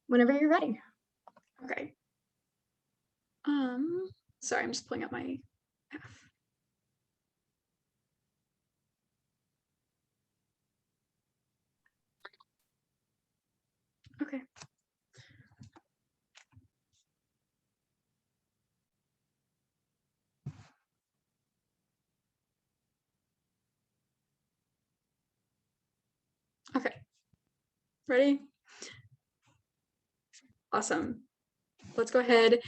Whenever you're ready. Okay. Sorry, I'm just pulling up my path. Okay. Okay. Ready? Awesome. Let's go ahead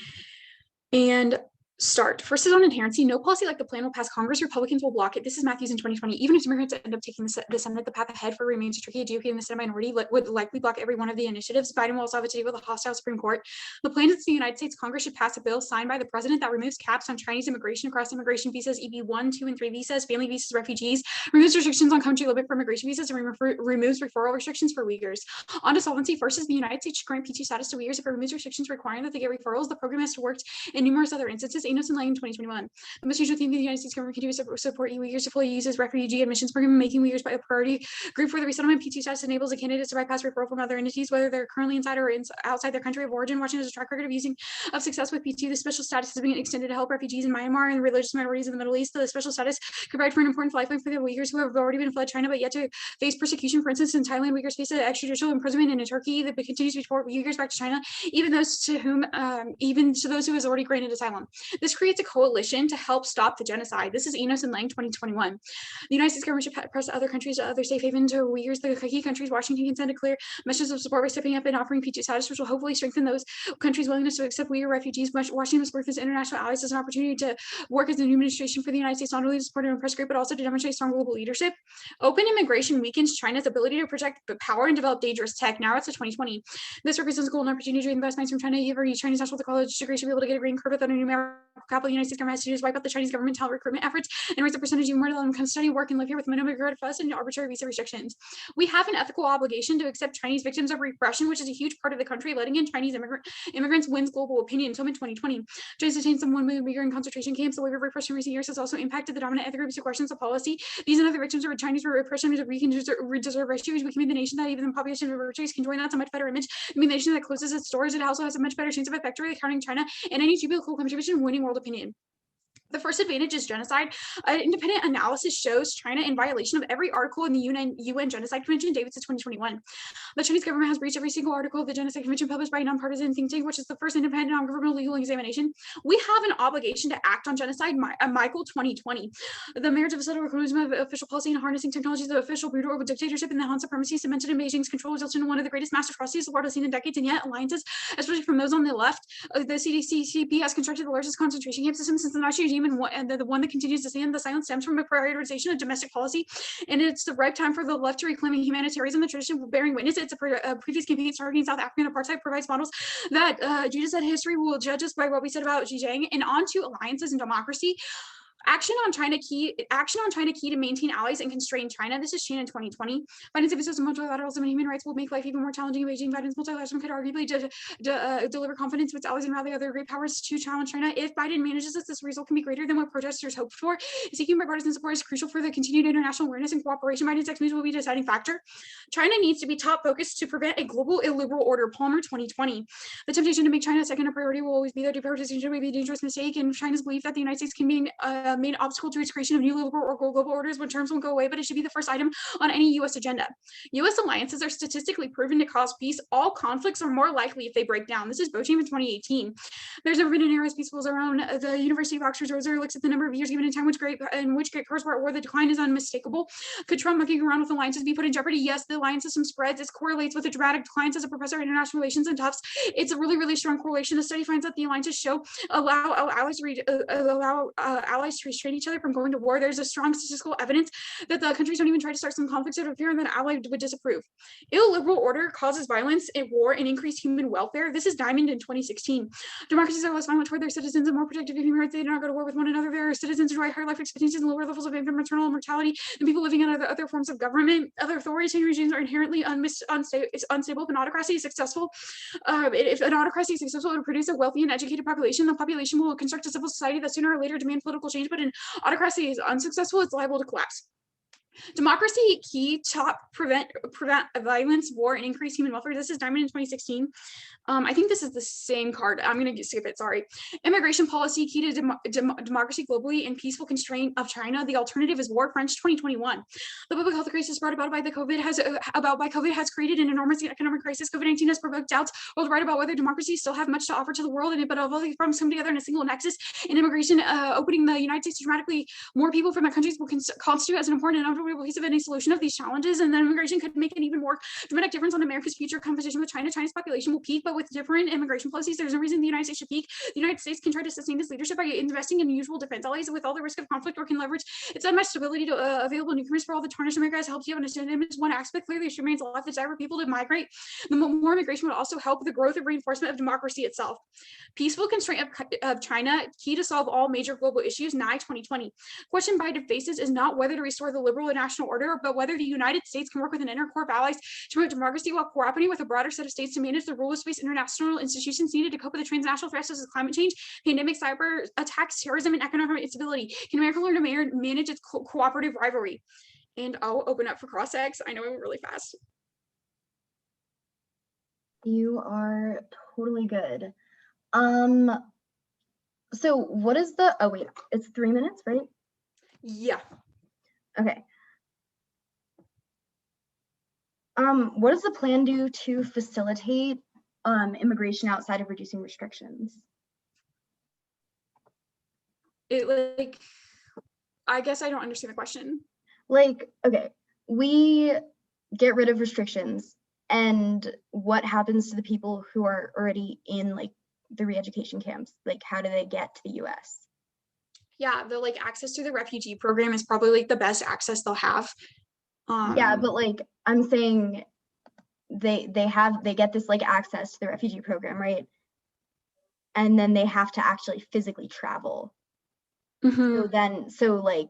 and start. First is on inherency. No policy like the plan will pass Congress. Republicans will block it. This is Matthews in 2020. Even if immigrants end up taking the Senate, the path ahead for remains tricky. GOP and the Senate minority would likely block every one of the initiatives. Biden will also have to deal with a hostile Supreme Court. The plan is that the United States Congress should pass a bill signed by the president that removes caps on Chinese immigration across immigration visas, EB 1, 2, and 3 visas, family visas, refugees, removes restrictions on country limit for immigration visas, and removes referral restrictions for Uyghurs. On to solvency. First is the United States should grant P2 status to Uyghurs if it removes restrictions requiring that they get referrals. The program has worked in numerous other instances. Anos and Lang in 2021. The most usual thing the United States government can do is support Uyghurs to fully use its refugee admissions program, making Uyghurs a priority group for the resettlement. P2 status enables a candidate to bypass referral from other entities, whether they're currently inside or outside their country of origin. Washington has a track record of success with P2. The special status has been extended to help refugees in Myanmar and religious minorities in the Middle East. The special status could provide for an important lifeline for the Uyghurs who have already been fled China but yet to face persecution. For instance, in Thailand, Uyghurs face extrajudicial imprisonment, and in Turkey, that continues to deport Uyghurs back to China, even those who has already granted asylum. This creates a coalition to help stop the genocide. This is Enos and Lang 2021. The United States government should press other countries, other safe haven to Uyghurs. The key countries, Washington can send a clear message of support by stepping up and offering P2 status, which will hopefully strengthen those countries' willingness to accept Uyghur refugees. Washington must work with its international allies as an opportunity to work as a new administration for the United States, not only to support an oppressed group, but also to demonstrate strong global leadership. Open immigration weakens China's ability to project power and develop dangerous tech. Now it's to 2020. This represents a golden opportunity to invest minds from China. Every Chinese national with a college degree should be able to get a green card without a new capital. The United States government has to do is wipe out the Chinese government talent recruitment efforts and raise the percentage even more to let them come study, work, and live here with minimum regard fuss and arbitrary visa restrictions. We have an ethical obligation to accept Chinese victims of repression, which is a huge part of the country. Letting in Chinese immigrants wins global opinion. Until mid-2020, China's detained some 1 million Uyghur in concentration camps. The wave of repression in recent years has also impacted the dominant ethnic groups who questions the policy. These and other victims of Chinese repression deserve rescue. We can be the nation that even the population of refugees can join. That's a much better image. I mean, the nation that closes its doors. It also has a much better chance of effectively countering China and any geopolitical contribution winning world opinion. The first advantage is genocide. An independent analysis shows China in violation of every article in the UN Genocide Convention, Davidson 2021. The Chinese government has breached every single article of the Genocide Convention published by a nonpartisan think tank, which is the first independent non-governmental legal examination. We have an obligation to act on genocide. Michael 2020. The merits of settler-colonialism of official policy and harnessing technologies of official brutal dictatorship and the Han supremacy cemented in Beijing's control resulted in one of the greatest mass atrocities the world has seen in decades, and yet alliances, especially from those on the left, the CDC-CP has constructed the largest concentration camp system since the Nazi regime, and the one that continues to stand. The silence stems from a prioritization of domestic policy, and it's the right time for the left to reclaim humanitarianism, the tradition bearing witness. It's a previous campaign targeting South African apartheid provides models that Judah said history will judge us by what we said about Xinjiang. And on to alliances and democracy. Action on China key to maintain allies and constrain China. This is Shannon 2020. Biden's emphasis on multilateralism and human rights will make life even more challenging in Beijing. Biden's multilateralism could arguably deliver confidence to its allies and rally other great powers to challenge China. If Biden manages this result can be greater than what protesters hoped for. Seeking bipartisan support is crucial for the continued international awareness and cooperation. Biden's next moves will be a deciding factor. China needs to be top focused to prevent a global illiberal order. Palmer 2020. The temptation to make China a second priority will always be there. Deprioritization may be a dangerous mistake, and China's belief that the United States can be main obstacle to its creation of new liberal or global orders when terms won't go away, but it should be the first item on any U.S. agenda. U.S. alliances are statistically proven to cause peace. All conflicts are more likely if they break down. This is Bocham in 2018. There's never been an era as peaceful as around the University of Oxford's Roser looks at the number of years given in time in which great powers were at war. The decline is unmistakable. Could Trump monkeying around with alliances be put in jeopardy? Yes, the alliance system spreads. It correlates with a dramatic decline. As a professor of international relations in Tufts, it's a really, really strong correlation. The study finds that the alliances allow allies to restrain each other from going to war. There's a strong statistical evidence that the countries don't even try to start some conflicts out of fear and that ally would disapprove. Illiberal order causes violence and war and increased human welfare. This is Diamond in 2016. Democracies are less violent toward their citizens and more protective of human rights. They do not go to war with one another. Their citizens enjoy higher life expectancies and lower levels of infant maternal mortality than people living in other forms of government. Other authoritarian regimes are inherently unstable. If an autocracy is successful, it will produce a wealthy and educated population. The population will construct a civil society that sooner or later demand political change, but an autocracy is unsuccessful, it's liable to collapse. Democracy key to prevent violence, war, and increase human welfare. This is Diamond in 2016. I think this is the same card. I'm going to skip it. Sorry. Immigration policy key to democracy globally and peaceful constraint of China. The alternative is war. French 2021. The public health crisis brought about by COVID has created an enormous economic crisis. COVID-19 has provoked doubts worldwide about whether democracies still have much to offer to the world, but all these problems come together in a single nexus. In immigration, opening the United States to dramatically more people from their countries will constitute as an important and unavoidable piece of any solution of these challenges. And then immigration could make an even more dramatic difference on America's future competition with China. China's population will peak, but with different immigration policies, there's no reason the United States should peak. The United States can try to sustain its leadership by investing in usual defense allies with all the risk of conflict, or can leverage its unmatched stability to available newcomers for all the tarnished America has helped you understand it is one aspect. Clearly, it remains a life desire for people to migrate. The more immigration would also help the growth and reinforcement of democracy itself. Peaceful constraint of China, key to solve all major global issues, NIE 2020. Question Biden faces is not whether to restore the liberal and national order, but whether the United States can work with an inner core of allies to promote democracy while cooperating with a broader set of states to manage the rules-based international institutions needed to cope with the transnational threats such as climate change, pandemic, cyber attacks, terrorism, and economic instability. Can America learn to manage its cooperative rivalry? And I'll open up for cross-ex. I know I went really fast. You are totally good. So what is the, oh wait, it's 3 minutes, right? Yeah. Okay. What does the plan do to facilitate immigration outside of reducing restrictions? I guess I don't understand the question. Like, okay, we get rid of restrictions, and what happens to the people who are already in like the re-education camps? Like, how do they get to the US? Yeah, the like access to the refugee program is probably like the best access they'll have. Yeah, but like I'm saying they get this like access to the refugee program, right? And then they have to actually physically travel. So like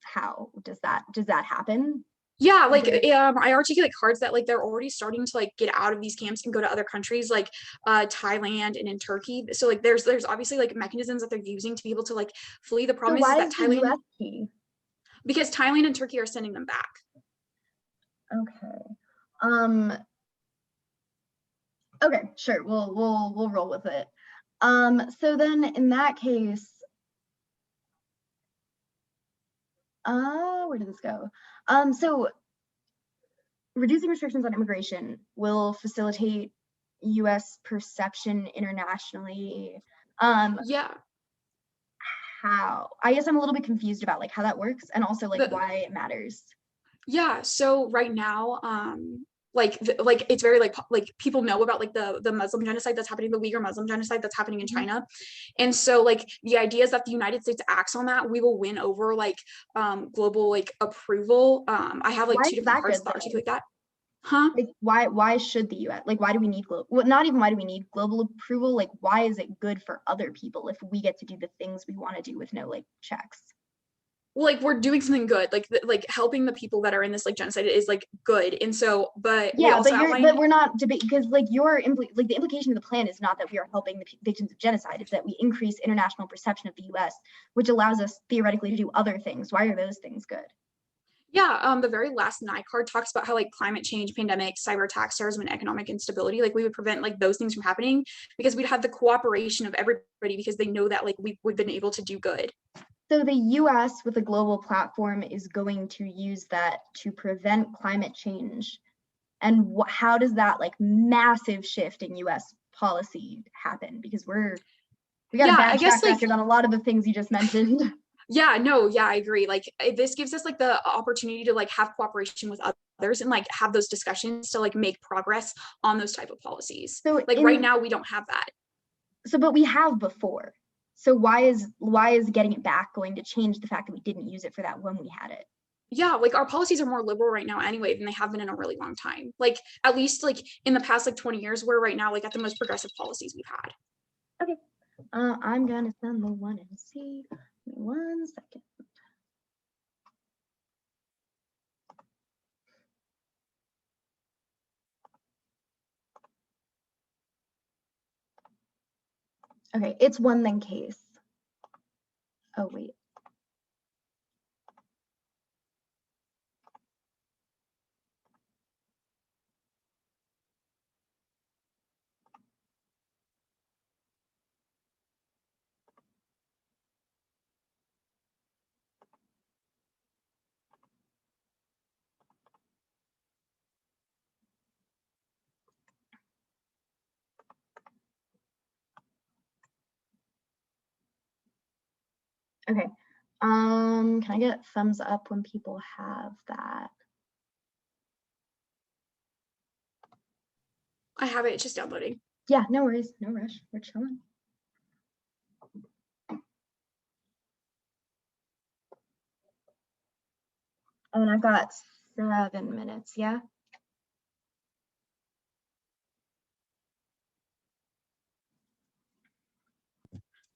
how does that happen? Yeah, like I articulate cards that like they're already starting to like get out of these camps and go to other countries like Thailand and in Turkey. So like there's obviously like mechanisms that they're using to be able to like flee. The problem is that Thailand, US key? Because Thailand and Turkey are sending them back. Okay. Okay, sure. We'll roll with it. So then in that case, where did this go? So reducing restrictions on immigration will facilitate US perception internationally. Yeah. How? I guess I'm a little bit confused about like how that works and also like why it matters. Yeah, so right now, like it's very like people know about like the Muslim genocide that's happening, the Uyghur Muslim genocide that's happening in China. And so like the idea is that the United States acts on that, we will win over like global like approval. I have like two different cards that articulate that. Huh? Like why should the US, like why do we need not even why do we need global approval? Like why is it good for other people if we get to do the things we want to do with no like checks? Well, like we're doing something good, like helping the people that are in this like genocide is like good. And so but yeah, but we're not debating, because like the implication of the plan is not that we are helping the victims of genocide, it's that we increase international perception of the US, which allows us theoretically to do other things. Why are those things good? Yeah, the very last NIE card talks about how like climate change, pandemic, cyber attacks, terrorism, and economic instability, like we would prevent like those things from happening because we'd have the cooperation of everybody because they know that like we've been able to do good. So the US with a global platform is going to use that to prevent climate change. And how does that like massive shift in US policy happen? Because we got a bad track record on a lot of the things you just mentioned. Yeah, no, yeah, I agree. Like this gives us like the opportunity to like have cooperation with others and like have those discussions to like make progress on those type of policies. So like right now we don't have that. So but we have before. So why is getting it back going to change the fact that we didn't use it for that when we had it? Yeah, like our policies are more liberal right now anyway than they have been in a really long time. Like at least like in the past like 20 years, we're right now like at the most progressive policies we've had. Okay. I'm gonna send the one and see. Give me 1 second. Okay, it's one then case. Oh wait. Okay. Can I get thumbs up when people have that? I have it, it's just downloading. Yeah, no worries, no rush, we're chilling. And I've got 7 minutes, yeah?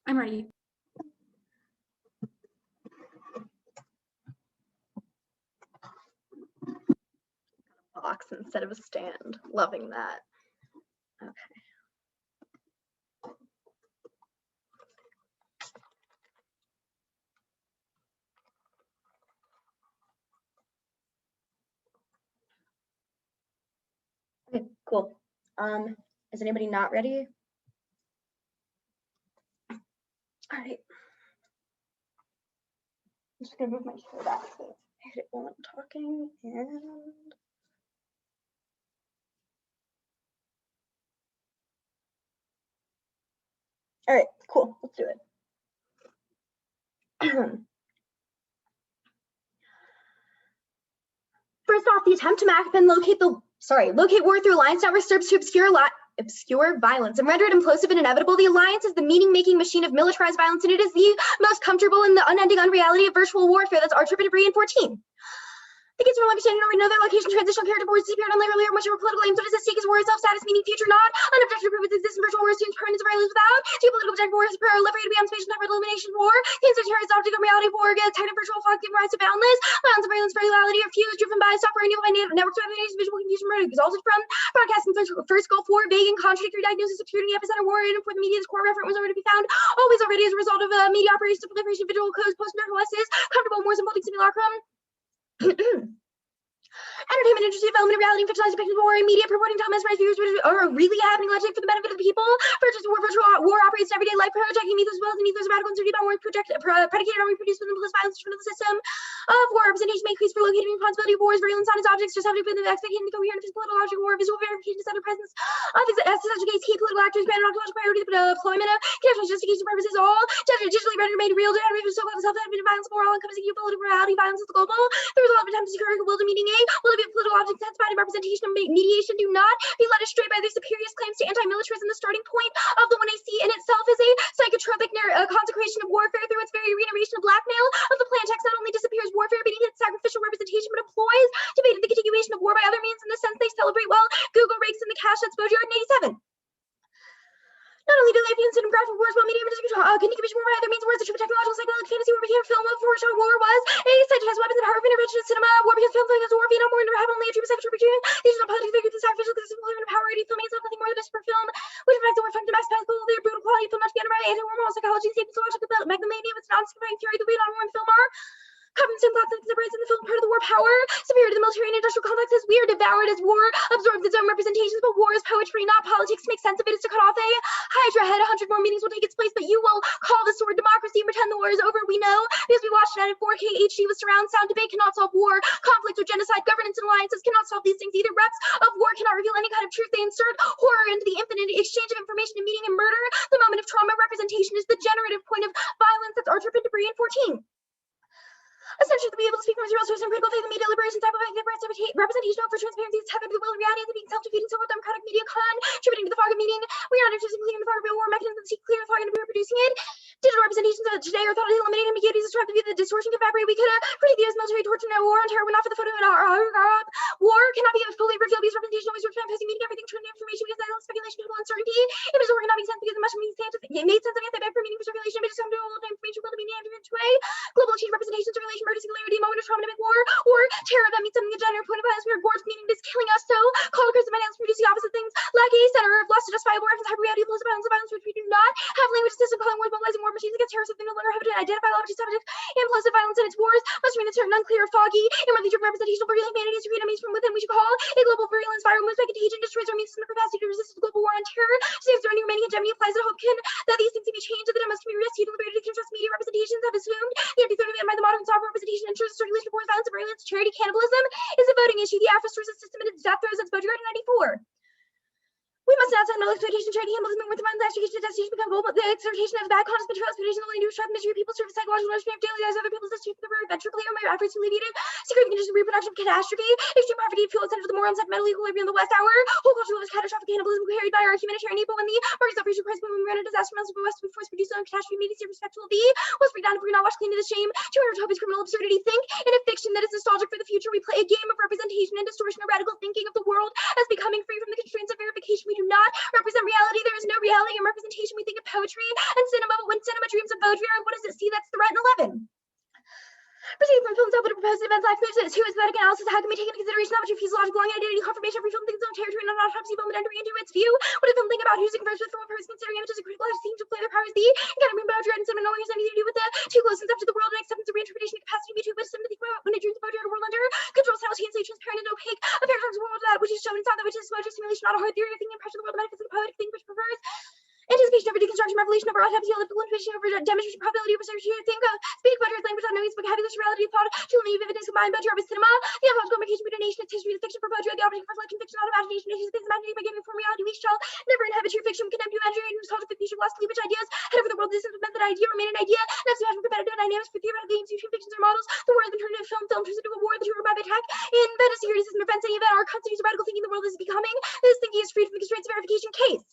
I'm ready. Box instead of a stand, loving that. Okay. Okay, cool. Is anybody not ready? All right. I'm just gonna move my chair back so I hit it while I'm talking and all right, cool, let's do it. First off, the attempt to map and locate war through alliance networks serves to obscure violence and render it implosive and inevitable. The alliance is the meaning-making machine of militarized violence, and it is the most comfortable in the unending unreality of virtual warfare that's archetyped in 14. The kids from understanding or know their location, transitional character boards disappeared on later much more political aims. What is at stake is war itself, status meaning future not. Unobjective purpose exists in virtual war, students permanence of violence without. Geopolitical objective war is proliferated beyond space and time elimination war. The terrorist object of reality war gets tight and virtual fog giving rise to boundless. Violence and violence reality are fused, driven by software enabled by networks of evidence, visual confusion, resulted from broadcasting first Gulf War, vague and contradictory diagnosis appeared in the epicenter war, and for the media's core reference was already to be found. Always already as a result of media operations, proliferation, visual codes, post-american Wesses, comfortable more symbolic simulacrum. Entertainment industry development of reality and fictionalized depictions of war and media purporting to mesmerize viewers are really happening allegedly for the benefit of the people. Virtual war operates in everyday life, projecting ethos as well as an ethos of radical uncertainty about war predicated on reproduced within the violence from the system of war. Representation may increase for locating responsibility of wars, virulence on its objects, just subject within the expectation of the coherent political logic of war, visual verification is under presence of such a case, key political actors granted ontological priority, but deployment of conditional justification purposes, all digitally rendered made real to enemy for so-called self-evident violence for all encompassing geopolitical morality, violence is the global. The result of attempt to secure will to meaning A, will be a political object intensified in representation and mediation do not be led astray by their superior claims to anti-militarism. The starting point of the 1AC in itself is a psychotropic consecration of warfare through its very reiteration of blackmail of the plan text not only disappears warfare beneath its sacrificial representation, but employs debate the continuation of war by other means. In the sense they celebrate well, Google rakes in the cash that's Baudrillard in 87. Not only do they have instant graphic wars, but media communication war by other means, wars, the true technological psychological fantasy war became film of war was a such as weapons and power of intervention in cinema, war because film like war, Vietnam War, have only a true psychotropic dream. These are not politics, they're the sacrificial employment of power, filming itself nothing more than this for film, which reflects the war function to maximize their brutal quality, film not to be under by anti-war moral psychology, safety, psychological megalomania, with non-specifying theory, the Vietnam War and film are covering the same conflict that separates in the film part of the war power, superior to the military and industrial complexes. We are devoured as war absorbs its own representations, but war is poetry, not politics. To make sense of it is to cut off a Hydra head. 100 more meetings will take its place, but you will call the sword democracy and pretend the war is over. We know because we watched it at 4K HD with surround sound. Debate cannot solve war. Conflict or genocide, governance and alliances cannot solve these things either. Reps of war cannot reveal any kind of truth. They insert horror into the infinite exchange of information and meaning and murder. The moment of trauma representation is the generative point of violence. That's Archer Debris in 14. Essentially, to be able to speak from zero source and critical faith, the media liberation type of representation for transparency is type of the will of reality, the being self-defeating, so-called democratic media contributing to the fog of meaning. We are not interested in clearing the fog of war mechanisms to see clear the fog and reproducing it. Digital representations of today are thought to eliminate ambiguities, describe the view that the distortion can evaporate. We could predict the U.S. military torture and war on terror, but not for the photo of our war cannot be fully revealed because representation always works on passing meaning, everything turned into information because that speculation, total uncertainty. Images of war cannot make sense because the much made sense of anti-bad for meaning for circulation. Images come to old information will be named in a way. Global exchange representations of relation, murder, singularity, moment of trauma to make war, or terror that means something a general point of violence. We are wars meaning is killing us. So holocaust and violence produce the opposite things. Like a center of lost to justifiable reference, hyper reality, flows of violence, which we do not have language system calling wars, mobilizing war machines against terrorists. They no longer have to identify logic subject and implosive violence in its wars. Must remain a certain unclear, foggy, and really driven representation of virulent humanities to create enemies from within. We should call a global virulence viral moves by contagion, destroys our immune system capacity to resist the global war on terror. Saves the remaining hegemony applies that hope can that these things can be changed, that the must be rescued, liberated, to contrast media representations have assumed the anti-threat of by the modern software representation ensures the circulation of wars, violence, and virulence, charity, cannibalism is a voting issue. The AFF system and its death throes since Baudrillard in 94. We must not send exploitation, trading, cannibalism, with the mind, extrication, destination, become global. The exhortation of bad conscious control, exploitation, only new strive, misery, people serve psychological nourishment of daily lives, other people's history for the very venture, clear, my efforts to alleviate it, secret the conditions of reproduction, catastrophe, extreme poverty, fuel, center to the moral and sentimental equilibrium of the West Hour, whole culture was catastrophic cannibalism carried by our humanitarian evil when the markets of racial price movement ran a disaster, melts of the West, we force produce on catastrophe, made it respectful of the was break down if we're not watch clean to the shame, to our utopia's criminal absurdity, think in a fiction that is nostalgic for the future, we play a game of representation and distortion, a radical thinking of the world as becoming free from the constraints of verification. We do not represent reality. There is no reality in representation. We think of poetry and cinema, but when cinema dreams of Baudrillard, what does it see? That's the rat in 11. Proceeding from films out what a proposed events life moves it to aesthetic analysis. How can we take into consideration how much physiological belonging, identity, confirmation, every film thinks its own territory, not an autopsy film, but entering into its view? What does film think about who's in converse with from a person considering images a critical how to seem to play their powers be? Can I bring Baudrillard and cinema knowing has anything to do with the too close up to the world and acceptance of reinterpretation and capacity to be too much sympathy about when it dreams of Baudrillard a world under control, simultaneously transparent and opaque, a paradox world that which is shown inside that which is smoke, simulation, not a hard theory, a thinking impression of the world, the metaphysical poetic thing which prefers anticipation over deconstruction, revelation over autopsy, elliptical intuition over demonstration, probability over certainty, think of speak Baudrillard's language without knowing its vocabulary, reality, thought, to eliminate vividness, combined Baudrillard with cinema, the ontological communication between nation, its history, the fiction for Baudrillard, the operating for selection, fiction, not imagination, nation, things imagination by giving form reality, we shall never inhabit true fiction, we condemn to imaginary, nostalgic, future, lost, which ideas, head over the world, this is meant that idea, remain an idea, next to have competitive dynamics for theoretical games, between fictions or models, the world has been turned into film turns into a war, the two are by attack, in bed, a security system, defense, any event, our constitutes radical thinking, the world is becoming, this thinking is freed from the constraints of verification case.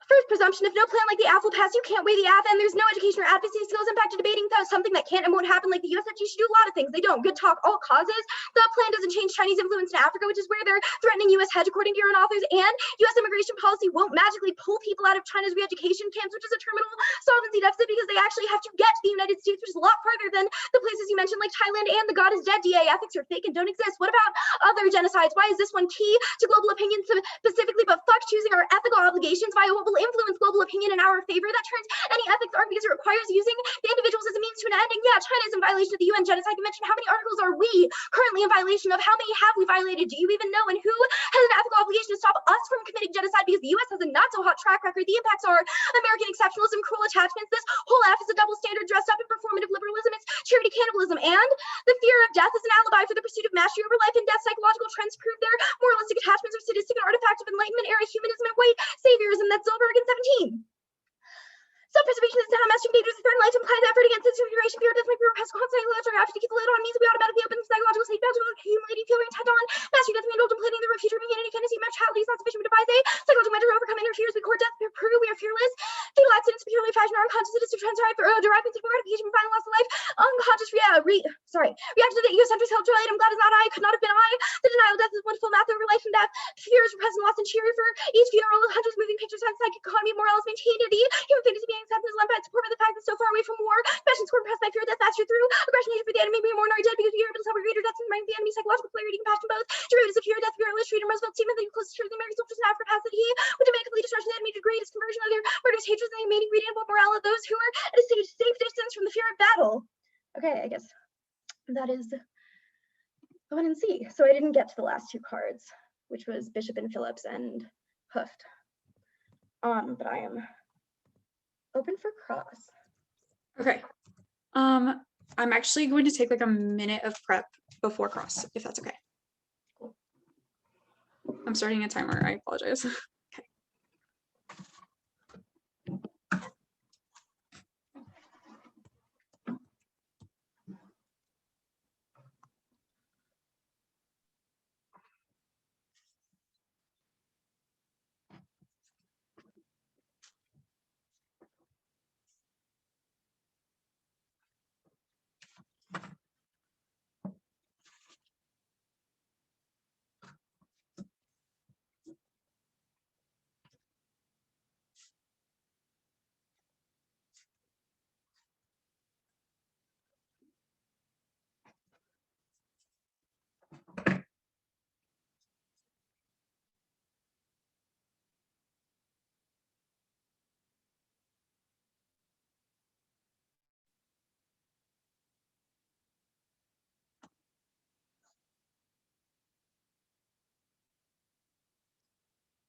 First presumption, if no plan like the AFF will pass, you can't weigh the AFF, and there's no education or advocacy skills impact to debating something that can't and won't happen like the USFG should do a lot of things. They don't. Good talk, all causes. The plan doesn't change Chinese influence in Africa, which is where they're threatening US hedge, according to your own authors, and US immigration policy won't magically pull people out of China's re-education camps, which is a terminal solvency deficit because they actually have to get to the United States, which is a lot farther than the places you mentioned like Thailand and the God is dead DA. Ethics are fake and don't exist. What about other genocides? Why is this one key to global opinion specifically, but fuck choosing our ethical obligations via what will influence global opinion in our favor? That turns any ethics arc because it requires using the individuals as a means to an end. And yeah, China is in violation of the UN Genocide Convention. How many articles are we currently in violation of? How many have we violated? Do you even know? And who has an ethical obligation to stop us from committing genocide? Because the US has a not so hot track record. The impacts are American exceptionalism, cruel attachments. This whole F is a double standard dressed up in performative liberalism. It's charity cannibalism. And the fear of death is an alibi for the pursuit of mastery over life and death. Psychological trends prove their moralistic attachments are sadistic, an artifact of Enlightenment era humanism and white saviorism. That's Zilberg in 17. Self-preservation is not a mastering dangerous is threatened life to imply the effort against its configuration, fear, death, make repressed, constantly electric, have to keep the lid on means we automatically open the psychological state, bound accumulating, feeling intent on, mastery, death, mean, contemplating the future, humanity, fantasy, mortality is not sufficient to devise a psychological mentor, overcoming their fears, we court death, prove we are fearless, fatal accidents, purely fashion, our unconscious, it is to transfer, deriving to gratification from final loss of life, unconscious, reaction to the egocentric self-joy, I'm glad it's not I, could not have been I, the denial of death is wonderful math over life and death, fears, repressed and lost and cheery for each funeral, hunters, moving pictures, and psychic economy, morals, maintained to the human fantasy being accepted as limpet, support by the fact that so far away from war, passion scored pressed by fear, death, faster through, aggression, hatred for the enemy, being more nor dead, because we are able to celebrate greater deaths and mind the enemy, psychological clarity, compassion, both, derivative of fear, death, fearless, Reader, Roosevelt, statement that you close to the American soldiers in Africa, past that he would demand complete destruction of the enemy to greatest conversion of their murders, hatreds, and the remaining ingredient of morale of those who are at a safe distance from the fear of battle. Okay, I guess that is the one in C. So I didn't get to the last two cards, which was Bishop and Phillips and Hoofed. But I am open for cross. Okay. I'm actually going to take like a minute of prep before cross, if that's okay. Cool. I'm starting a timer. I apologize.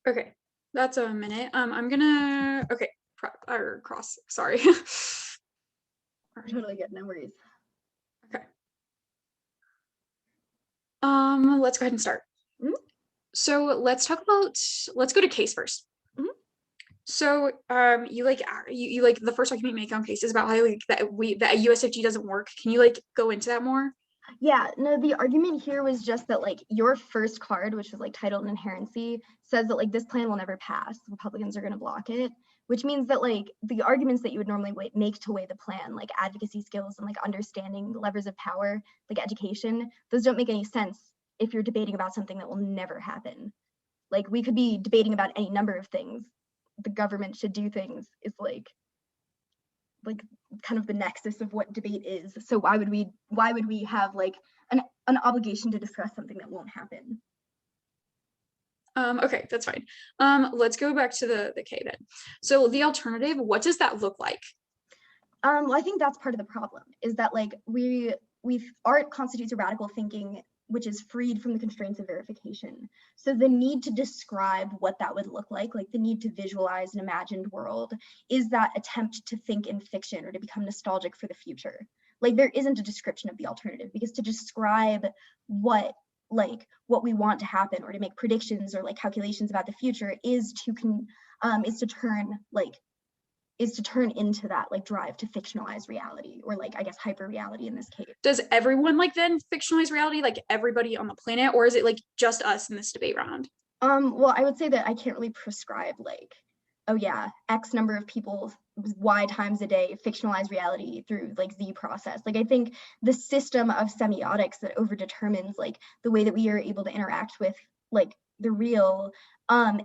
Okay, that's a minute. I'm gonna, okay, prep or cross, sorry. Totally good, no worries. Okay. Let's go ahead and start. So let's go to case first. Mhm. So you like the first argument you make on case is about how like that USFG doesn't work. Can you like go into that more? Yeah, no, the argument here was just that like your first card, which is like titled inherency, says that like this plan will never pass. Republicans are going to block it, which means that like the arguments that you would normally make to weigh the plan, like advocacy skills and like understanding the levers of power, like education, those don't make any sense if you're debating about something that will never happen. Like we could be debating about any number of things. The government should do things is like kind of the nexus of what debate is. So why would we have like an obligation to discuss something that won't happen? Okay, that's fine. Let's go back to the K then. So the alternative, what does that look like? Well, I think that's part of the problem is that like art constitutes a radical thinking which is freed from the constraints of verification. So the need to describe what that would look like the need to visualize an imagined world, is that attempt to think in fiction or to become nostalgic for the future. Like there isn't a description of the alternative, because to describe what we want to happen or to make predictions or like calculations about the future is to turn into that like drive to fictionalize reality, or like I guess hyper reality in this case. Does everyone like then fictionalize reality, like everybody on the planet, or is it like just us in this debate round? Well, I would say that I can't really prescribe like, oh yeah, X number of people Y times a day fictionalize reality through like Z process. Like I think the system of semiotics that overdetermines like the way that we are able to interact with like the real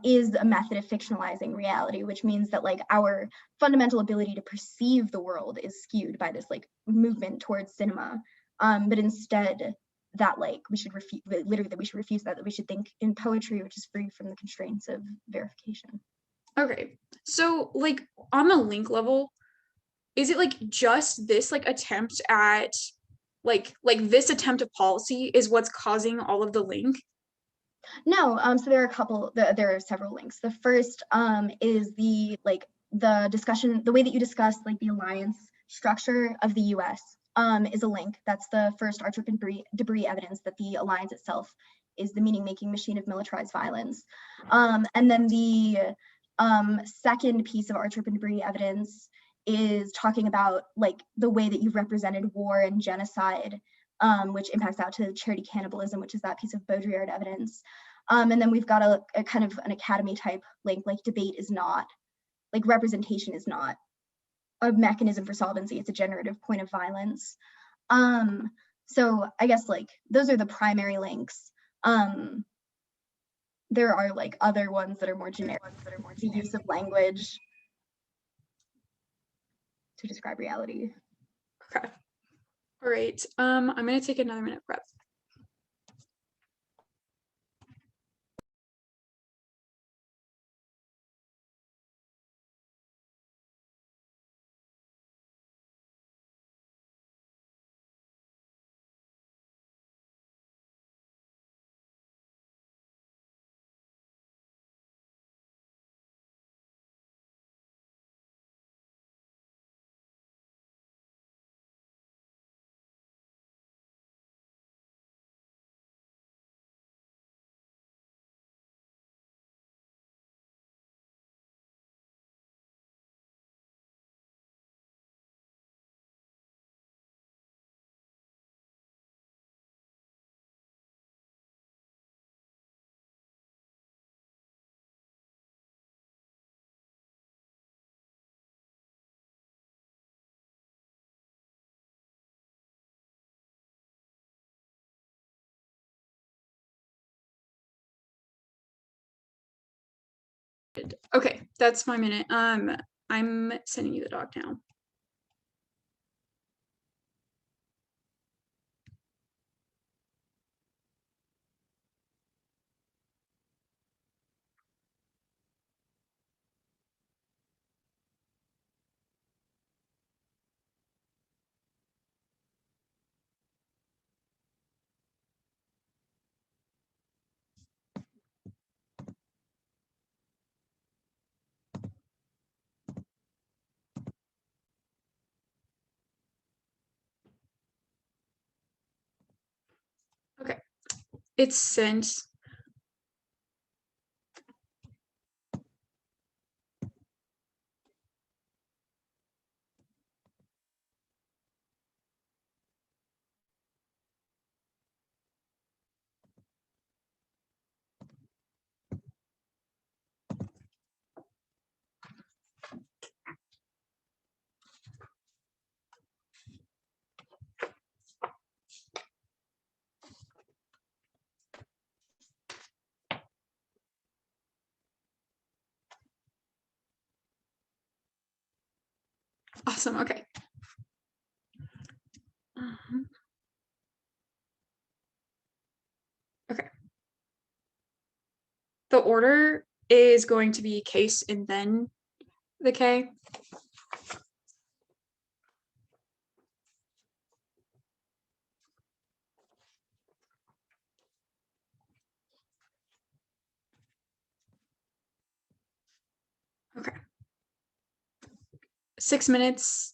is a method of fictionalizing reality, which means that like our fundamental ability to perceive the world is skewed by this like movement towards cinema. But instead that like we should refuse that we should think in poetry, which is free from the constraints of verification. Okay, so like on the link level, is it like just this like attempt at like this attempt at policy is what's causing all of the link? No, so there are several links. The first is the discussion, the way that you discuss like the alliance structure of the US is a link. That's the first R-trip and debris evidence that the alliance itself is the meaning-making machine of militarized violence. And then the second piece of R-trip and debris evidence is talking about like the way that you've represented war and genocide, which impacts out to charity cannibalism, which is that piece of Baudrillard evidence. And then we've got a kind of an academy type link, like debate is not, like representation is not a mechanism for solvency, it's a generative point of violence. So I guess like those are the primary links. There are like other ones that are more generic, the use of language to describe reality. Okay. All right. I'm gonna take another minute prep. Okay, that's my minute. I'm sending you the doc now. Okay, it's sent. Awesome. Okay. Okay. The order is going to be case and then the K. Okay. 6 minutes,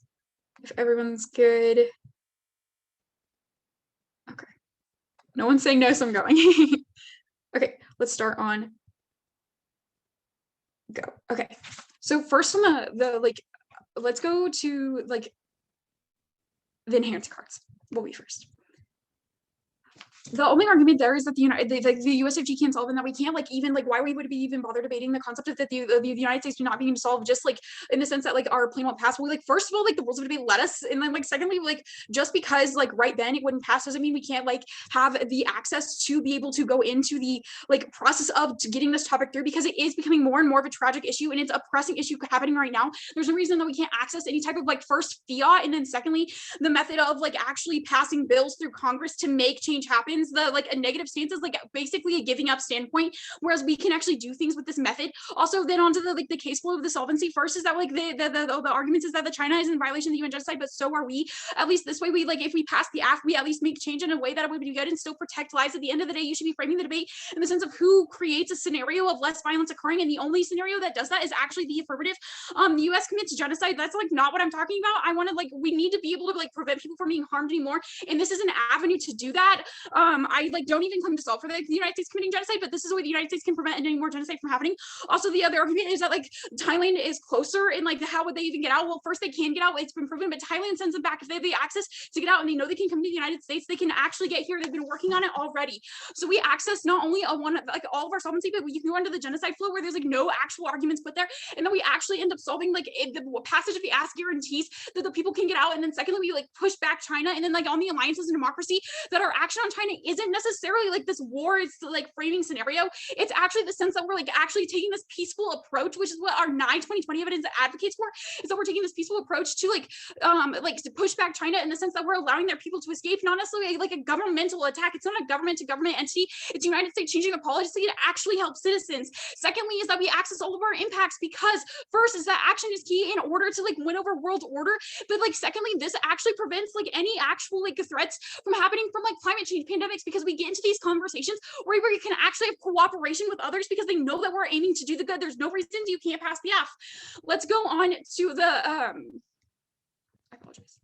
if everyone's good. Okay. No one's saying no, so I'm going. Okay, let's start on go. Okay. So first on the like, let's go to like the inheritance cards. Will be first. The only argument there is that the USFG can't solve, and that we can't like even like why we would be even bother debating the concept of that the United States do not being solved, just like in the sense that like our plan won't pass. We like first of all like the rules of debate let us, and then like secondly like just because like right then it wouldn't pass doesn't mean we can't like have the access to be able to go into the like process of getting this topic through, because it is becoming more and more of a tragic issue, and it's a pressing issue happening right now. There's no reason that we can't access any type of like first fiat, and then secondly the method of like actually passing bills through Congress to make change happen. The like a negative stance is like basically a giving up standpoint, whereas we can actually do things with this method. Also, then onto the like the case flow of the solvency. First is that like the arguments is that the China is in violation of the UN genocide, but so are we. At least this way, we like if we pass the AFF, we at least make change in a way that would be good and still protect lives. At the end of the day, you should be framing the debate in the sense of who creates a scenario of less violence occurring, and the only scenario that does that is actually the affirmative. The U.S. commits genocide. That's like not what I'm talking about. I want to like we need to be able to like prevent people from being harmed anymore, and this is an avenue to do that. I like don't even claim to solve for the United States committing genocide, but this is a way the United States can prevent any more genocide from happening. Also, the other argument is that like Thailand is closer, and like how would they even get out? Well, first they can get out, it's been proven, but Thailand sends them back. If they have the access to get out and they know they can come to the United States, they can actually get here. They've been working on it already. So we access not only a one like all of our solvency, but you can go into the genocide flow where there's like no actual arguments put there, and then we actually end up solving like the passage of the AFF guarantees that the people can get out, and then secondly we like push back China, and then like on the alliances and democracy, that our action on China isn't necessarily like this war is like framing scenario. It's actually the sense that we're like actually taking this peaceful approach, which is what our 2020 evidence advocates for, is that we're taking this peaceful approach to like to push back China in the sense that we're allowing their people to escape, not necessarily like a governmental attack. It's not a government to government entity. It's the United States changing a policy to actually help citizens. Secondly is that we access all of our impacts, because first is that action is key in order to like win over world order, but like secondly this actually prevents like any actual like threats from happening from like climate change pandemics, because we get into these conversations where we can actually have cooperation with others because they know that we're aiming to do the good. There's no reason you can't pass the F. Let's go on to the I apologize.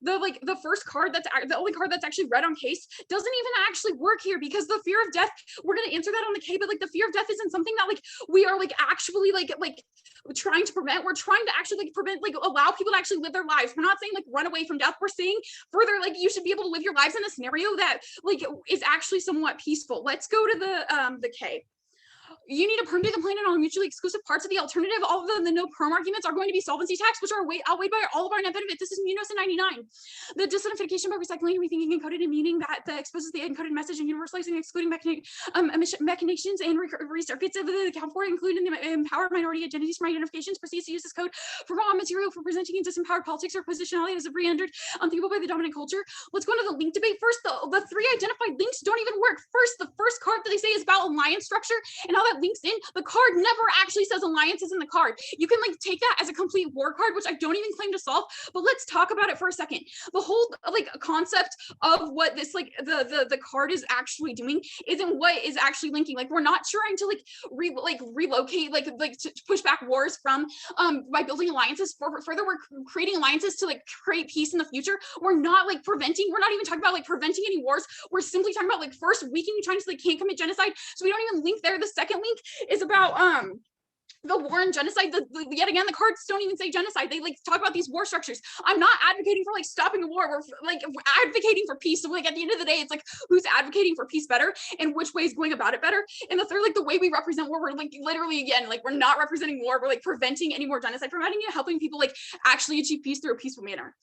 The first card that's the only card that's actually red on case doesn't even actually work here, because the fear of death, we're going to answer that on the K, but like the fear of death isn't something that like we are like actually like trying to prevent. We're trying to actually like prevent, like allow people to actually live their lives. We're not saying like run away from death. We're saying further like you should be able to live your lives in a scenario that like is actually somewhat peaceful. Let's go to the K. You need to permeate the plan on mutually exclusive parts of the alternative. All of the no prom arguments are going to be solvency tax, which are outweighed by all of our net benefits. This is Munoz in 99. The disidentification by recycling, rethinking encoded and meaning that exposes the encoded message and universalizing, excluding machinations and recircuits of the account for, including the empowered minority identities from identifications, proceeds to use this code for raw material for presenting in disempowered politics or positionality as a re-entered unthinkable by the dominant culture. Let's go into the link debate first. The three identified links don't even work. First, the first card that they say is about alliance structure and how that links in. The card never actually says alliances in the card. You can like take that as a complete war card, which I don't even claim to solve, but let's talk about it for a second. The whole like concept of what this like the card is actually doing isn't what is actually linking. Like we're not trying to relocate to push back wars from by building alliances. Further, we're creating alliances to like create peace in the future. We're not like preventing, we're not even talking about like preventing any wars. We're simply talking about like first weakening China so they can't commit genocide. So we don't even link there. The second link is about the war and genocide. Yet again, the cards don't even say genocide. They like talk about these war structures. I'm not advocating for like stopping a war. We're like advocating for peace. So like at the end of the day, it's like who's advocating for peace better and which way is going about it better. And the third, like the way we represent war, we're like literally again, like we're not representing war. We're like preventing any more genocide from happening and helping people like actually achieve peace through a peaceful manner.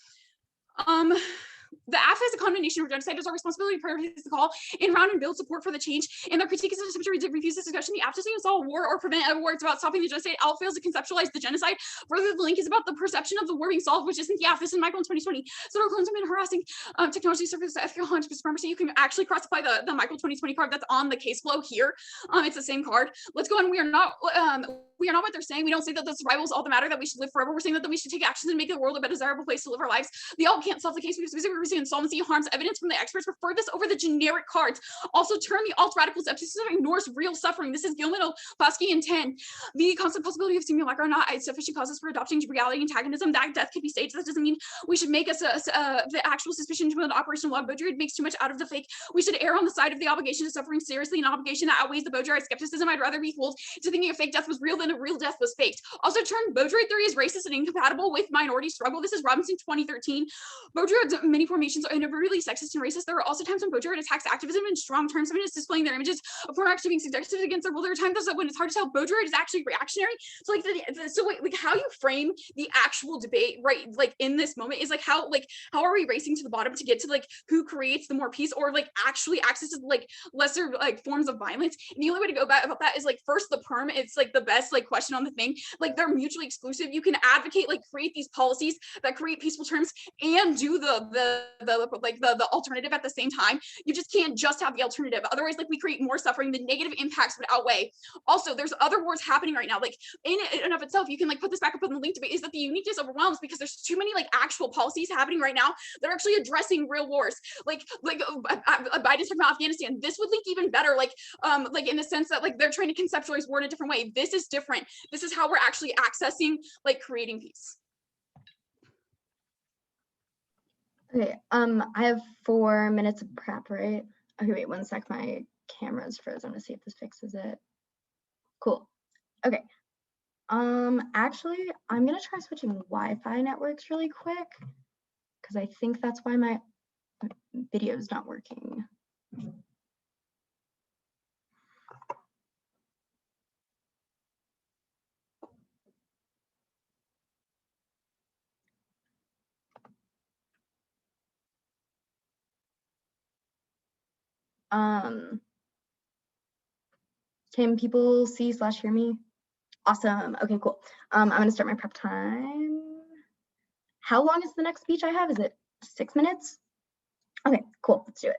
The AFF is a condemnation of genocide. It is our responsibility to prioritize the call and round and build support for the change. And their critique is an attempt to refuse this discussion. The AFF doesn't even solve a war or prevent a war. It's about stopping the genocide. ALF fails to conceptualize the genocide. Further, the link is about the perception of the war being solved, which isn't the AFF. This is Michael in 2020. So our clones have been harassing technology services, ethical hunch, supremacy. You can actually cross-apply the Michael 2020 card that's on the case flow here. It's the same card. Let's go on. We are not what they're saying. We don't say that the survival is all that matter, that we should live forever. We're saying that we should take actions and make the world a better desirable place to live our lives. The alt can't solve the case because we insolvency harms. Evidence from the experts prefer this over the generic cards. Also turn the alt radicals up. This ignores real suffering. This is Gilman, Oplowski, and 10. The constant possibility of simulacra or not sufficient causes for adopting reality antagonism. That death could be staged. That doesn't mean we should make us the actual suspicion to an operational law. Baudrillard makes too much out of the fake. We should err on the side of the obligation to suffering seriously, an obligation that outweighs the Baudrillard skepticism. I'd rather be fooled to thinking a fake death was real than a real death was faked. Also turn Baudrillard theory as racist and incompatible with minority struggle. This is Robinson 2013. Baudrillard's many formations are really sexist and racist. There are also times when Baudrillard attacks activism in strong terms. Someone is displaying their images of porn actually being suggested against their will. There are times when it's hard to tell Baudrillard is actually reactionary. So like how you frame the actual debate, right? Like in this moment is like how are we racing to the bottom to get to like who creates the more peace or like actually accesses like lesser like forms of violence? And the only way to go about that is like first the perm. It's like the best like question on the thing. Like they're mutually exclusive. You can advocate like create these policies that create peaceful terms and do the alternative at the same time. You just can't just have the alternative. Otherwise, like we create more suffering. The negative impacts would outweigh. Also, there's other wars happening right now. Like in and of itself, you can like put this back up on the link debate. Is that the uniqueness overwhelms because there's too many like actual policies happening right now that are actually addressing real wars. Like Biden's talking about Afghanistan. This would link even better. Like in the sense that like they're trying to conceptualize war in a different way. This is different. This is how we're actually accessing like creating peace. Okay, I have 4 minutes of prep, right? Okay, wait 1 sec, my camera's frozen. I'm gonna see if this fixes it. Cool. Okay. Actually, I'm gonna try switching Wi-Fi networks really quick because I think that's why my video is not working. Can people see/hear me? Awesome. Okay, cool. I'm gonna start my prep time. How long is the next speech I have? Is it 6 minutes? Okay, cool. Let's do it.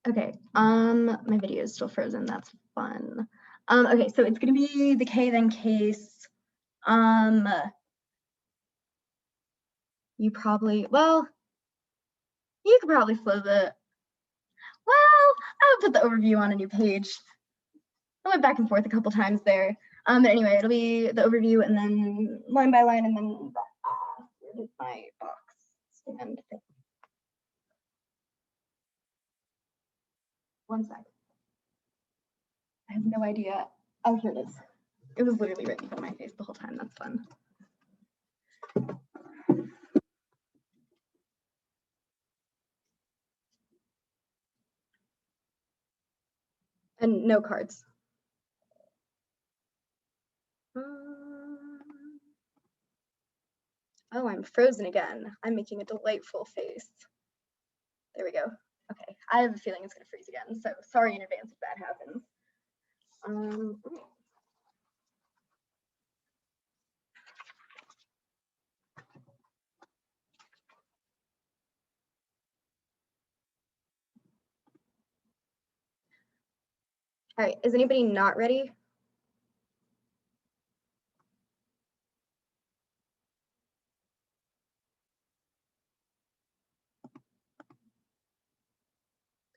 Okay, my video is still frozen, that's fun. Okay, so it's gonna be the K then case. You probably, well, you could probably flow the, well, I would put the overview on a new page. I went back and forth a couple times there. But anyway, it'll be the overview and then line by line and then my box stand thing. One sec. I have no idea. Oh, here it is. It was literally right in front of my face the whole time. That's fun. And no cards. Oh, I'm frozen again. I'm making a delightful face. There we go. Okay, I have a feeling it's gonna freeze again, so sorry in advance if that happens. All right, is anybody not ready?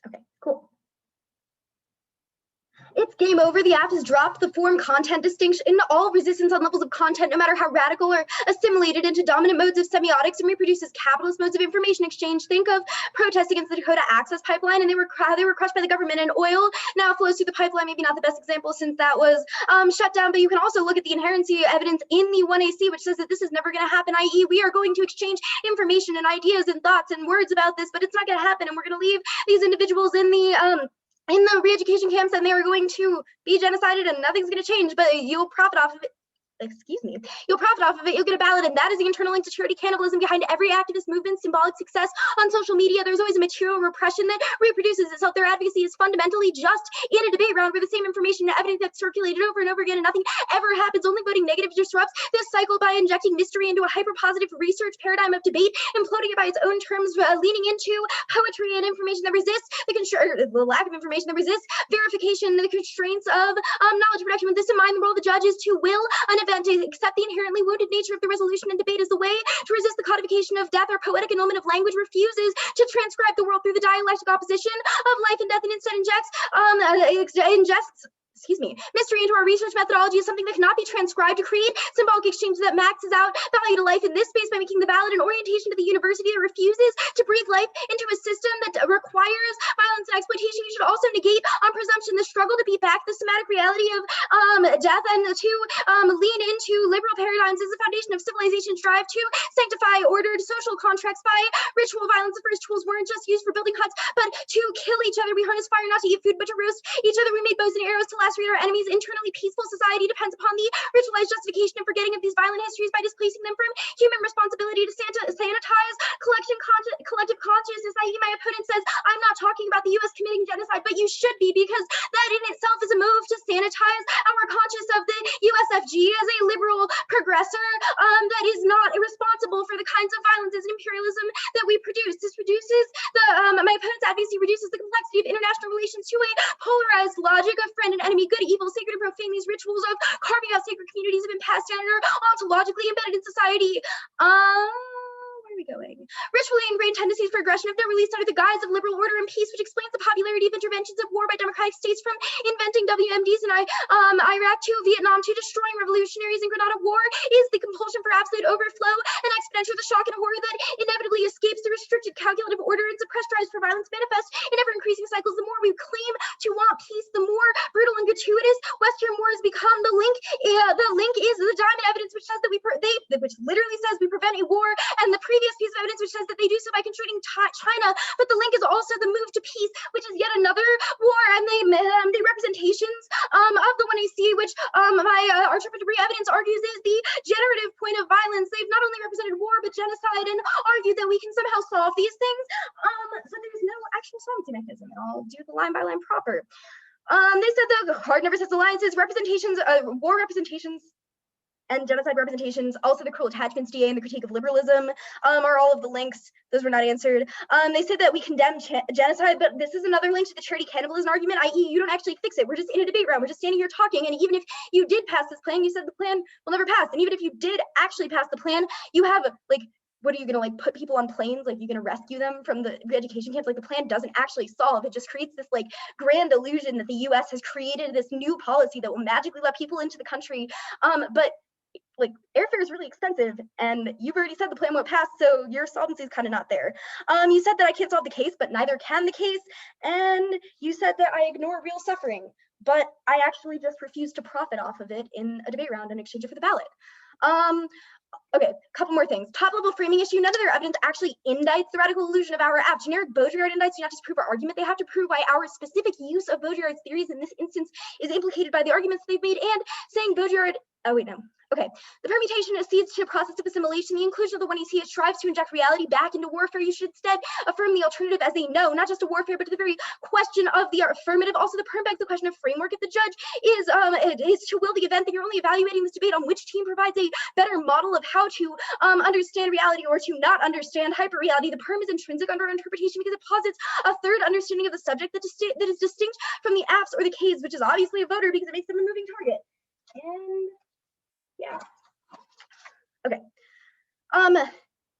Okay, cool. It's game over. The app has dropped the form content distinction in all resistance on levels of content, no matter how radical or assimilated into dominant modes of semiotics, and reproduces capitalist modes of information exchange. Think of protests against the Dakota Access Pipeline, and they were crushed by the government, and oil now flows through the pipeline. Maybe not the best example since that was shut down, but you can also look at the inherency evidence in the 1AC, which says that this is never going to happen, i.e. we are going to exchange information and ideas and thoughts and words about this, but it's not going to happen, and we're going to leave these individuals in the re-education camps, and they are going to be genocided, and nothing's going to change, but you'll profit off of it. Excuse me, you'll profit off of it, you'll get a ballot, and that is the internal insecurity cannibalism behind every activist movement, symbolic success on social media. There's always a material repression that reproduces itself. Their advocacy is fundamentally just in a debate round where the same information and evidence that's circulated over and over again and nothing ever happens. Only voting negative disrupts this cycle by injecting mystery into a hyper-positive research paradigm of debate, imploding it by its own terms, leaning into poetry and information that resists the lack of information that resists verification and the constraints of knowledge production. With this in mind, the role of the judge is to will an event to accept the inherently wounded nature of the resolution and debate as the way to resist the codification of death. Or poetic annulment of language refuses to transcribe the world through the dialectic opposition of life and death, and instead ingests mystery into our research methodology is something that cannot be transcribed to create symbolic exchange that maxes out value to life in this space by making the ballot an orientation to the university that refuses to breathe life into a system that requires violence and exploitation. You should also negate on presumption the struggle to beat back the somatic reality of death, and to lean into liberal paradigms as the foundation of civilization's drive to sanctify ordered social contracts by ritual violence. The first tools weren't just used for building huts, but to kill each other. We harness fire not to eat food, but to roast each other. We made bows and arrows to lacerate our enemies. Internally peaceful society depends upon the ritualized justification and forgetting of these violent histories by displacing them from human responsibility to sanitize collective consciousness, i.e. my opponent says, I'm not talking about the US committing genocide, but you should be, because that in itself is a move to sanitize our conscience of the USFG as a liberal progressor that is not responsible for the kinds of violences and imperialism that we produce. This reduces my opponent's advocacy reduces the complexity of international relations to a polarized logic of friend and enemy, good, evil, sacred and profane. These rituals of carving out sacred communities have been passed down and are ontologically embedded in society. Where are we going? Ritually ingrained tendencies for aggression have been released under the guise of liberal order and peace, which explains the popularity of interventions of war by democratic states, from inventing WMDs in Iraq to Vietnam to destroying revolutionaries in Grenada. War is the compulsion for absolute overflow and exponential, the shock and horror that inevitably escapes the restricted calculative order and suppressed drives for violence manifest in ever-increasing cycles. The more we claim to want peace, the more brutal and gratuitous Western wars become. The link is the diamond evidence, which says that which literally says we prevent a war, and the previous piece of evidence which says that they do so by constraining China. But the link is also the move to peace, which is yet another war, and the representations of the 1AC, which my interpretive evidence argues is the generative point of violence. They've not only represented war but genocide, and argued that we can somehow solve these things, but there's no actual solvency mechanism. And I'll do the line by line proper. They said the hard never says alliances, representations, war representations, and genocide representations, also the cruel attachments DA and the critique of liberalism are all of the links. Those were not answered. They said that we condemn genocide, but this is another link to the charity cannibalism argument, i.e. you don't actually fix it. We're just in a debate round. We're just standing here talking. And even if you did pass this plan, you said the plan will never pass. And even if you did actually pass the plan, you have like, what are you gonna like put people on planes? Like, you're gonna rescue them from the re-education camps? Like, the plan doesn't actually solve. It just creates this like grand illusion that the US has created this new policy that will magically let people into the country. But like, airfare is really expensive, and you've already said the plan won't pass, so your solvency is kind of not there. You said that I can't solve the case, but neither can the case, and you said that I ignore real suffering, but I actually just refuse to profit off of it in a debate round and exchange it for the ballot. Okay, a couple more things. Top level framing issue, none of their evidence actually indicts the radical illusion of our AFF. Generic Baudrillard indites do not just prove our argument, they have to prove why our specific use of Baudrillard's theories in this instance is implicated by the arguments they've made, and saying Baudrillard, oh wait, no. Okay, the permutation accedes to a process of assimilation. The inclusion of the 1AC strives to inject reality back into warfare. You should instead affirm the alternative as a no, not just to warfare, but to the very question of the affirmative. Also, the perm begs the question of framework. If the judge is to will the event, then you're only evaluating this debate on which team provides a better model of how to understand reality or to not understand hyper-reality. The perm is intrinsic under our interpretation because it posits a third understanding of the subject that is distinct from the apps or the Ks, which is obviously a voter because it makes them a moving target. And yeah. Okay.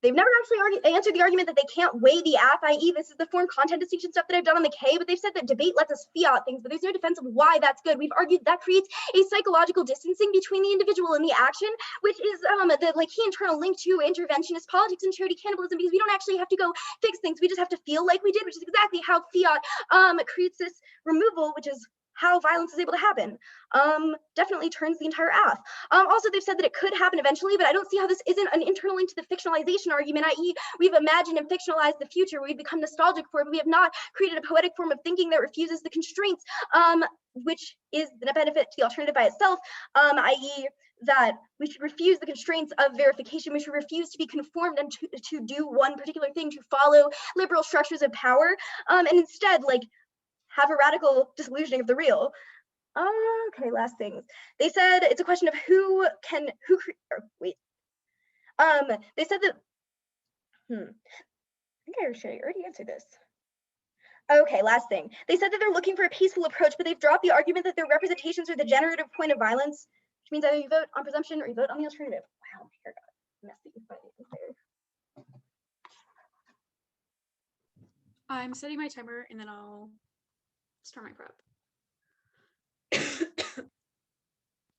They've never actually answered the argument that they can't weigh the AF, i.e. this is the form content distinction stuff that I've done on the K, but they've said that debate lets us fiat things, but there's no defense of why that's good. We've argued that creates a psychological distancing between the individual and the action, which is the like key internal link to interventionist politics and charity cannibalism, because we don't actually have to go fix things. We just have to feel like we did, which is exactly how fiat creates this removal, which is how violence is able to happen. Definitely turns the entire AF. Also, they've said that it could happen eventually, but I don't see how this isn't an internal link to the fictionalization argument, i.e. we've imagined and fictionalized the future, we've become nostalgic for it, but we have not created a poetic form of thinking that refuses the constraints, which is the benefit to the alternative by itself, i.e. that we should refuse the constraints of verification. We should refuse to be conformed and to do one particular thing, to follow liberal structures of power, and instead, like, have a radical disillusioning of the real. Okay, last things. They said it's a question of they said that, I think I already answered this. Okay, last thing. They said that they're looking for a peaceful approach, but they've dropped the argument that their representations are the generative point of violence, which means either you vote on presumption or you vote on the alternative. Wow, my hair got messy by there. I'm setting my timer and then I'll start my prep.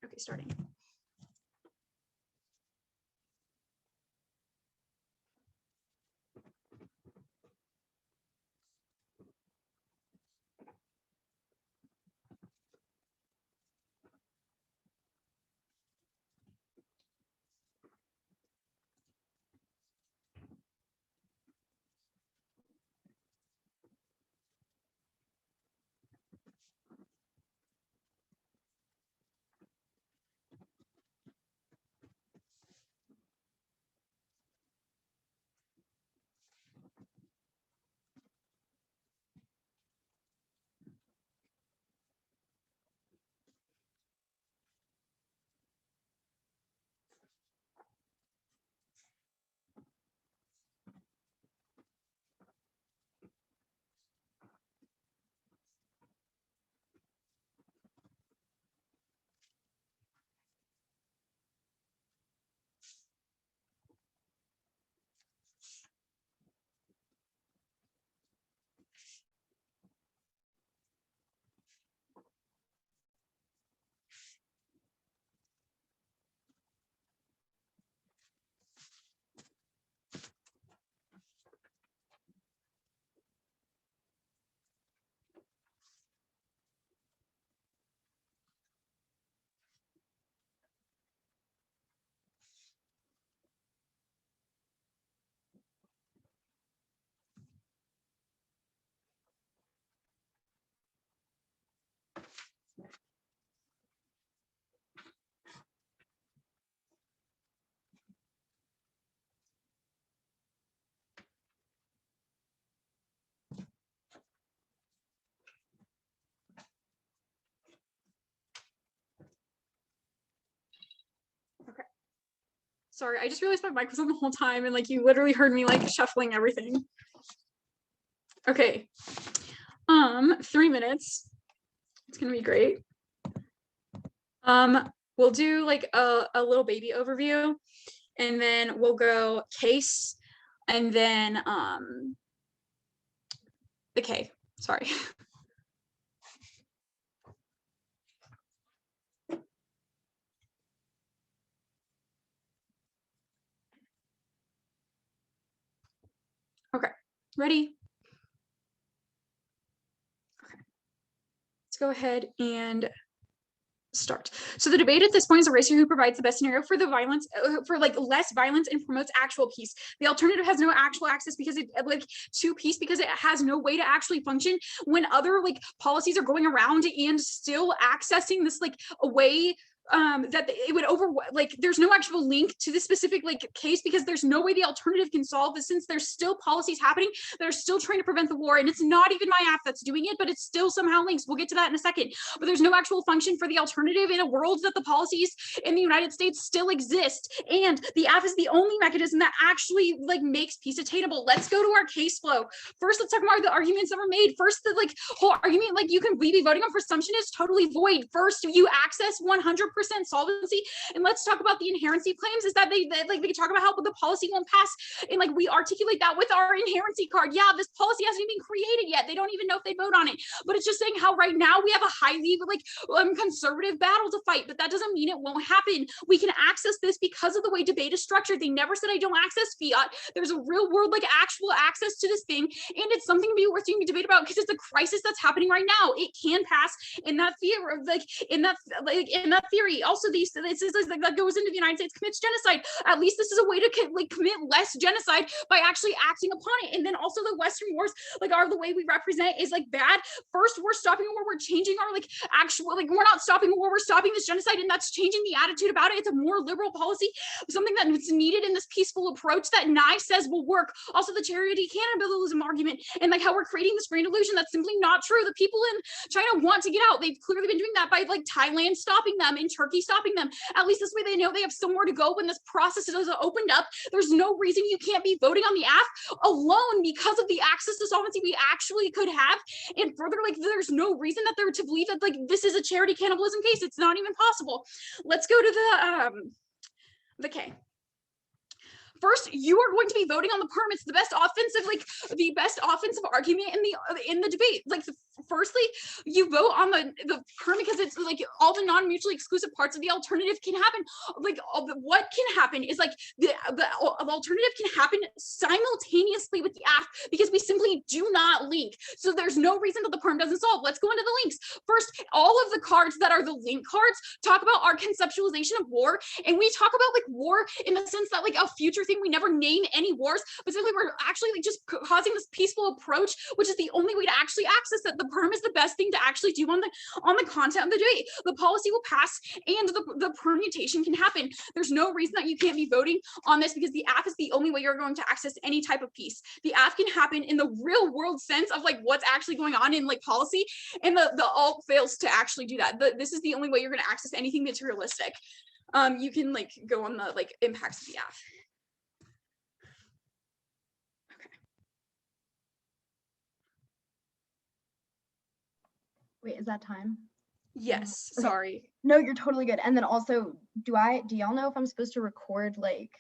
Okay, starting. Sorry, I just realized my mic was on the whole time and like you literally heard me like shuffling everything. Okay. 3 minutes. It's gonna be great. We'll do like a little baby overview, and then we'll go case, and then the K. Sorry. Okay, ready? Okay. Let's go ahead and start. So the debate at this point is a race who provides the best scenario for the violence, for like less violence and promotes actual peace. The alternative has no actual access because it like to peace because it has no way to actually function when other like policies are going around and still accessing this like a way that it would like there's no actual link to this specific like case because there's no way the alternative can solve this since there's still policies happening that are still trying to prevent the war, and it's not even my app that's doing it, but it's still somehow links. We'll get to that in a second. But there's no actual function for the alternative in a world that the policies in the United States still exist, and the app is the only mechanism that actually like makes peace attainable. Let's go to our case flow. First, let's talk about the arguments that were made. First, the like whole argument like we be voting on presumption is totally void. First, you access 100% solvency, and let's talk about the inherency claims. Is that they talk about how the policy won't pass, and like we articulate that with our inherency card. Yeah, this policy hasn't even been created yet. They don't even know if they vote on it, but it's just saying how right now we have a highly like conservative battle to fight, but that doesn't mean it won't happen. We can access this because of the way debate is structured. They never said I don't access fiat. There's a real world like actual access to this thing, and it's something to be worth doing debate about because it's a crisis that's happening right now. It can pass in that theory, like in that theory. Also, this is like that goes into the United States commits genocide. At least this is a way to like commit less genocide by actually acting upon it. And then also the Western wars like are the way we represent is like bad. First, we're stopping a war, we're changing our like actual like we're not stopping a war, we're stopping this genocide, and that's changing the attitude about it. It's a more liberal policy, something that's needed in this peaceful approach that Nye says will work. Also, the charity cannibalism argument and like how we're creating this grand illusion that's simply not true. The people in China want to get out. They've clearly been doing that by like Thailand stopping them and Turkey stopping them. At least this way they know they have somewhere to go when this process is opened up. There's no reason you can't be voting on the app alone because of the access to solvency we actually could have. And further, like there's no reason that they're to believe that like this is a charity cannibalism case. It's not even possible. Let's go to the K. First, you are going to be voting on the perm. It's the best offensive argument in the debate. Like, firstly, you vote on the perm because it's like all the non-mutually exclusive parts of the alternative can happen. Like, what can happen is like the alternative can happen simultaneously with the app because we simply do not link. So there's no reason that the perm doesn't solve. Let's go into the links. First, all of the cards that are the link cards talk about our conceptualization of war, and we talk about like war in the sense that like a future thing. We never name any wars, but simply we're actually like just causing this peaceful approach, which is the only way to actually access it. The perm is the best thing to actually do on the content of the debate. The policy will pass and the permutation can happen. There's no reason that you can't be voting on this because the app is the only way you're going to access any type of peace. The app can happen in the real world sense of like what's actually going on in like policy, and the alt fails to actually do that. This is the only way you're going to access anything materialistic. You can like go on the like impacts of the app. Wait, is that time? Yes, Okay. sorry. No, you're totally good. And then also, do y'all know if I'm supposed to record like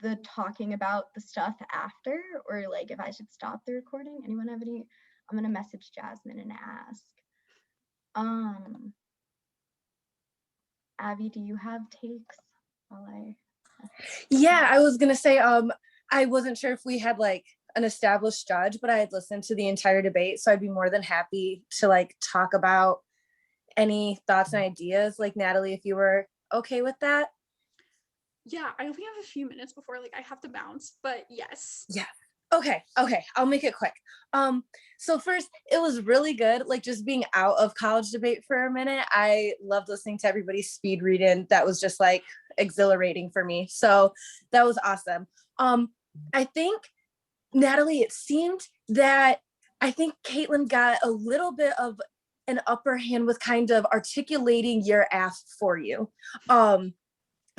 the talking about the stuff after, or like if I should stop the recording? Anyone have any? I'm gonna message Jasmine and ask. Abby, do you have takes while I? Yeah, I was gonna say, I wasn't sure if we had like an established judge, but I had listened to the entire debate, so I'd be more than happy to like talk about any thoughts and ideas. Like Natalie, if you were okay with that. Yeah, I only have a few minutes before like I have to bounce, but yes. Yeah. Okay, I'll make it quick. So first, it was really good, like just being out of college debate for a minute. I loved listening to everybody's speed reading. That was just like exhilarating for me. So that was awesome. I think, Natalie, it seemed that I think Caitlin got a little bit of an upper hand with kind of articulating your ask for you.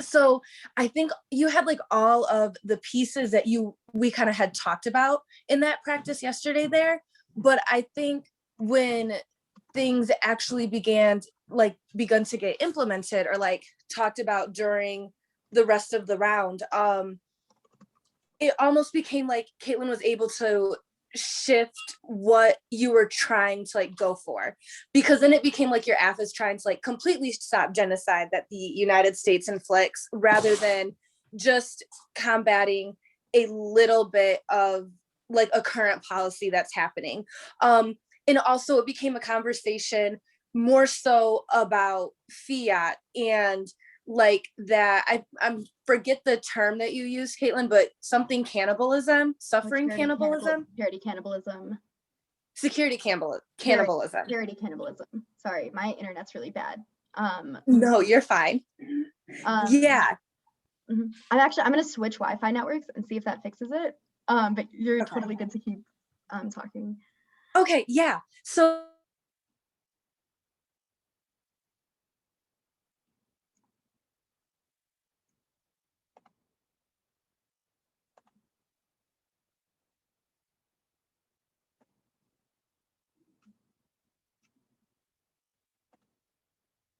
So I think you had like all of the pieces that we kind of had talked about in that practice yesterday there. But I think when things actually begun to get implemented or like talked about during the rest of the round, it almost became like Caitlin was able to shift what you were trying to like go for, because then it became like your AF is trying to like completely stop genocide that the United States inflicts, rather than just combating a little bit of like a current policy that's happening. And also it became a conversation more so about fiat and like that. I forget the term that you used, Caitlin, but something cannibalism, suffering cannibalism, security cannibalism. Security cannibalism. Security cannibalism. Sorry, my internet's really bad. No, you're fine. Yeah. I'm gonna switch Wi-Fi networks and see if that fixes it. But you're Okay. totally good to keep talking. Okay, yeah. So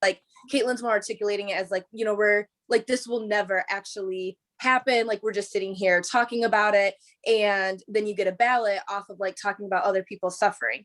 like Caitlin's more articulating it as like, you know, we're like, this will never actually happen. Like we're just sitting here talking about it. And then you get a ballot off of like talking about other people suffering.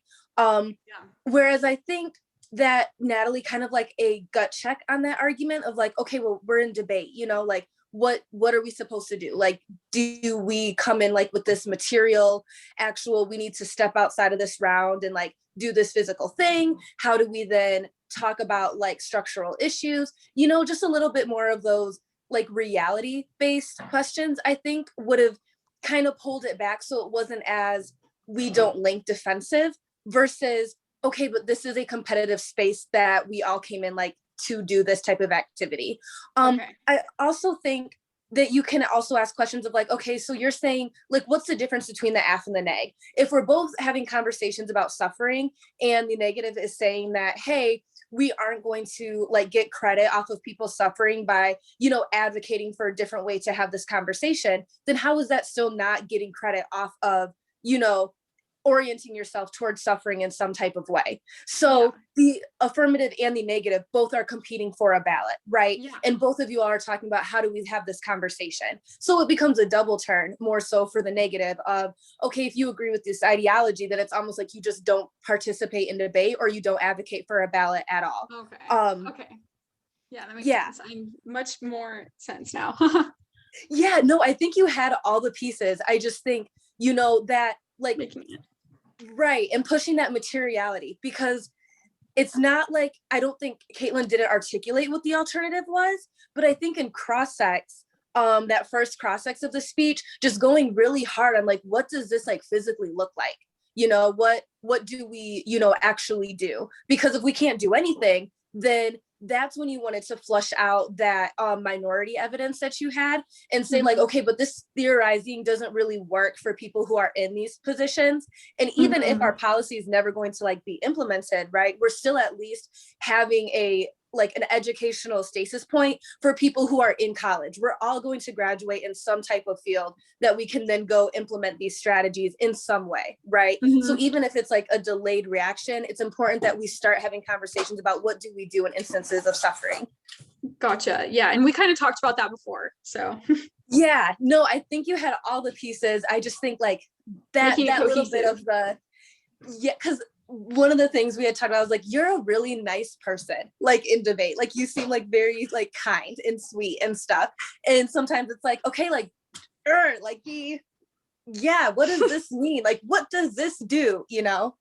Whereas I think that Natalie kind of like a gut check on that argument of like, okay, well, we're in debate, you know, like what are we supposed to do? Like, do we come in like with this material, actual, we need to step outside of this round and like do this physical thing? How do we then talk about like structural issues, you know, just a little bit more of those like reality based questions, I think would have kind of pulled it back so it wasn't as we don't link defensive versus, okay, but this is a competitive space that we all came in like to do this type of activity. Okay. I also think that you can also ask questions of like, okay, so you're saying like, what's the difference between the AF and the neg? If we're both having conversations about suffering and the negative is saying that, hey, we aren't going to like get credit off of people suffering by, you know, advocating for a different way to have this conversation, then how is that still not getting credit off of, you know, orienting yourself towards suffering in some type of way? So the affirmative and the negative both are competing for a ballot, right? Yeah. And both of you are talking about how do we have this conversation? So it becomes a double turn more so for the negative of, okay, if you agree with this ideology, then it's almost like you just don't participate in debate or you don't advocate for a ballot at all. Okay. Okay. Yeah, that makes sense. I'm much more sense now. Yeah, no, I think you had all the pieces. I just think, you know, that like, right, and pushing that materiality, because it's not like, I don't think Caitlin didn't articulate what the alternative was, but I think in cross-sex, that first cross-sex of the speech, just going really hard on like, what does this like physically look like? You know, what do we, you know, actually do? Because if we can't do anything, then that's when you wanted to flush out that minority evidence that you had and say like, okay, but this theorizing doesn't really work for people who are in these positions. And even if our policy is never going to like be implemented, right, we're still at least having like an educational stasis point for people who are in college. We're all going to graduate in some type of field that we can then go implement these strategies in some way, right? So even if it's like a delayed reaction, it's important that we start having conversations about what do we do in instances of suffering. Gotcha. Yeah, and we kind of talked about that before, so. Yeah, no, I think you had all the pieces. I just think like that little bit of the, because one of the things we had talked about was like, you're a really nice person, like in debate, like you seem like very like kind and sweet and stuff. And sometimes it's like, okay, like, like what does this mean? Like, what does this do? You know,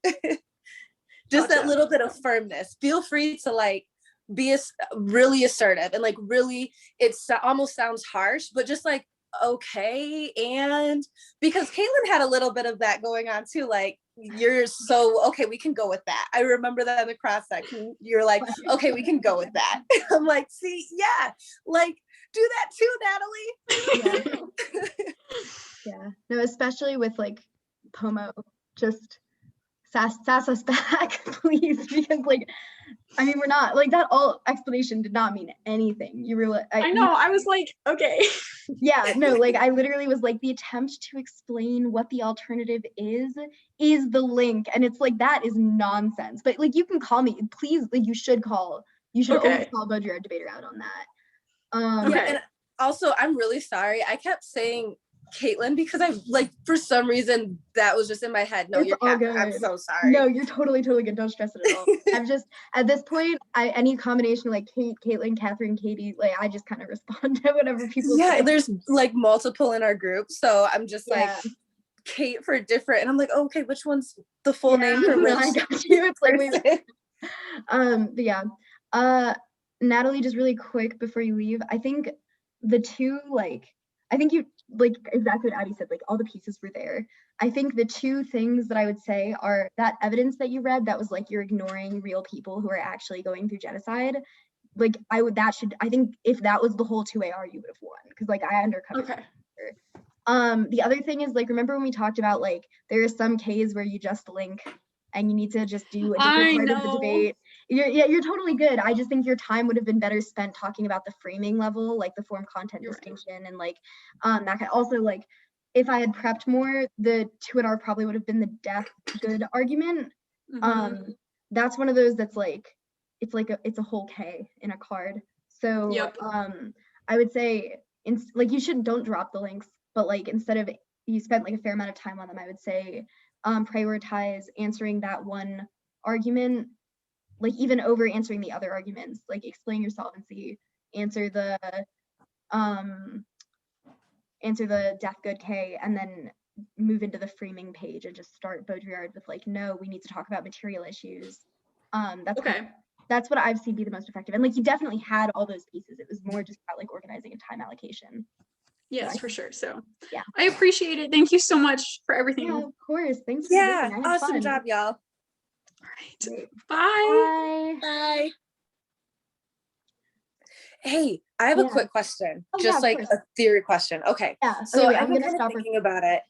just that little bit of firmness. Feel free to like be really assertive and like really, almost sounds harsh, but just like, okay. And because Caitlin had a little bit of that going on too, like, you're so, okay, we can go with that. I remember that in the cross section, you're like, okay, we can go with that. I'm like, see, yeah, like, do that too, Natalie. Yeah, no, especially with like POMO just sass us back, please, because like, I mean, we're not like that. All explanation did not mean anything. You were like, I know. I was like, okay. yeah, no, like I literally was like, the attempt to explain what the alternative is the link, and it's like, that is nonsense. But like, you can call me, please. Like, you should always call Baudrillard debater out on that. Yeah, and also I'm really sorry. I kept saying Caitlin because I like, for some reason that was just in my head. No, it's you're all Catherine. good. I'm so sorry. No, you're totally good. Don't stress it at all. I'm just, at this point, any combination like Kate, Caitlin, Catherine, Katie, like I just kind of respond to whatever people say. There's like multiple in our group, so I'm just like Kate for different, and I'm like, okay, which one's the full name for which? I got you. It's like, wait. But yeah. Natalie, just really quick before you leave, I think the two, like, I think you, like, exactly what Abby said, like, all the pieces were there. I think the two things that I would say are that evidence that you read that was like, you're ignoring real people who are actually going through genocide. Like, I think if that was the whole 2AR, you would have won, because like I undercut it. Okay. The other thing is, like, remember when we talked about like there are some Ks where you just link and you need to just do a different part of the debate. You're totally good. I just think your time would have been better spent talking about the framing level, like the form content distinction, and like that kind. Also, like, if I had prepped more, the 2R probably would have been the death good argument. That's one of those that's like, it's a whole K in a card. So I would say like, don't drop the links, but like, instead of, you spent like a fair amount of time on them, I would say prioritize answering that one argument, like even over answering the other arguments. Like, explain your solvency, answer the death good K, and then move into the framing page and just start Baudrillard with like, no, we need to talk about material issues. That's what I've seen be the most effective. And like, you definitely had all those pieces. It was more just about like organizing and time allocation. Yes, for sure. So yeah, I appreciate it. Thank you so much for everything. Yeah, of course. Thanks. Yeah, awesome job, y'all. All right. Bye. Bye. Hey, I have a quick question. Just like a theory question. Okay. Yeah. So wait, I've been kind of thinking about it.